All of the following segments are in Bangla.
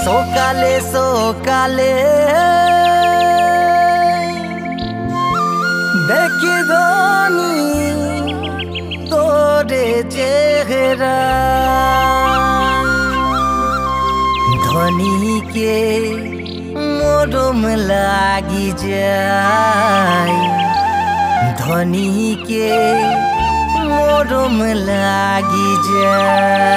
সকালে সকালে দেখি ধনী তোরে চেহারা ধনীকে মরম লাগি যায় ধনীকে মরম লাগি যায়।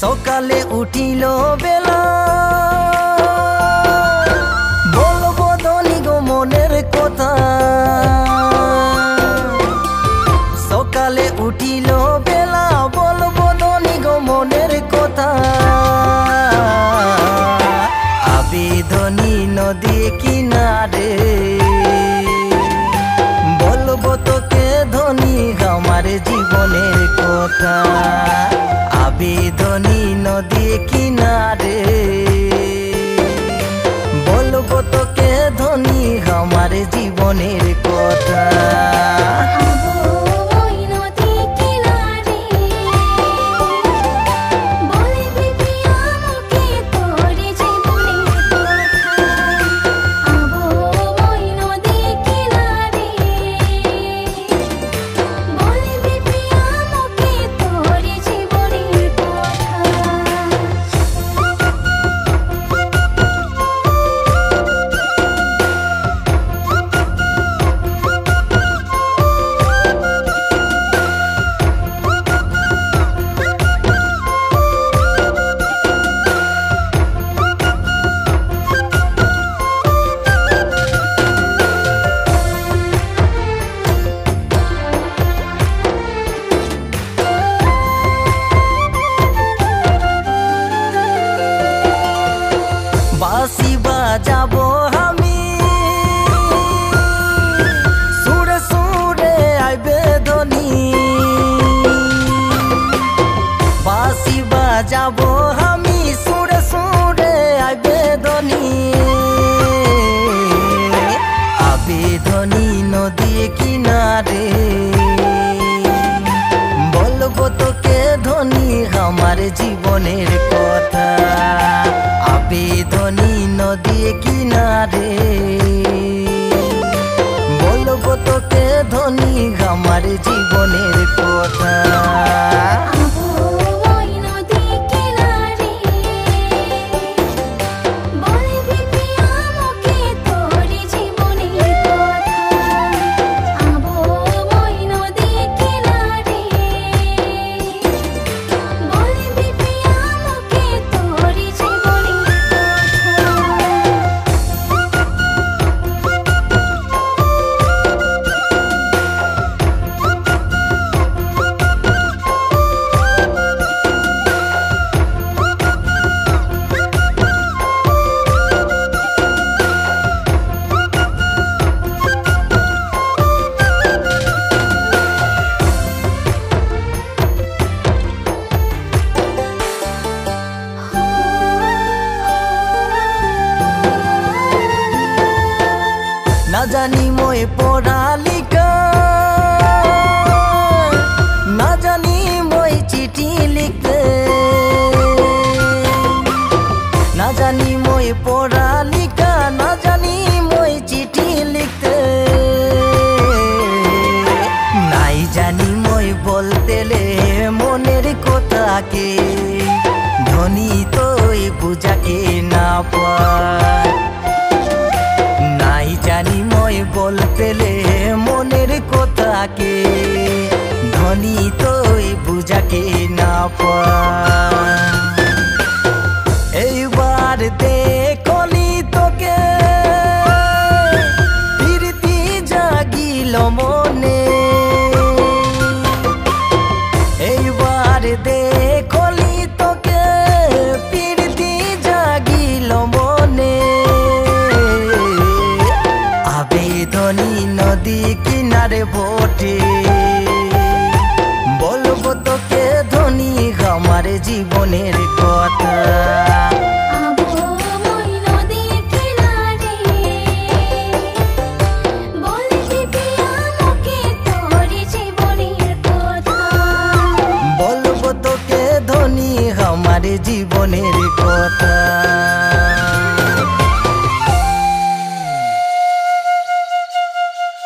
সকালে উঠিল বেলা বলবো ধনী গো মনের কথা সকালে উঠিল বেলা বলবো ধনী গো মনের কথা আবেদনী নদী কিনারে বলবো তোকে ধনী আমার জীবনের কথা আবেদনী নদী কিনারে বলবো তোকে ধনী আমার জীবনের কথা। বাঁশি বাজাবো আমি সুরে সুরে আইবে ধনী বাঁশি বাজাবো আমি সুরে সুরে আইবে ধনী আবেদনী নদী কিনারে বলবো তোকে ধনী আমার জীবনের কথা আবেদনী নদী কিনারে বলবো তোকে ধনী আমার জীবনের কথা। না জানি মই পড়ালিখা না জানি মই চিঠি লিখতে না জানি মই পড়ালিখা না জানি মই চিঠি লিখতে নাই জানি মই বলতেলে মনের কথাকে ধনী তোই বুঝাকে না পায় নাই জানি মই বলতেলে মনের কথাকে ধনী তোই বুঝাকে না পায় এইবার দেখলি তোকে ধারে বটে। বলবো তোকে ধনী আমার জীবনের কথা। বলবো তোকে ধনী আমার জীবনের কথা।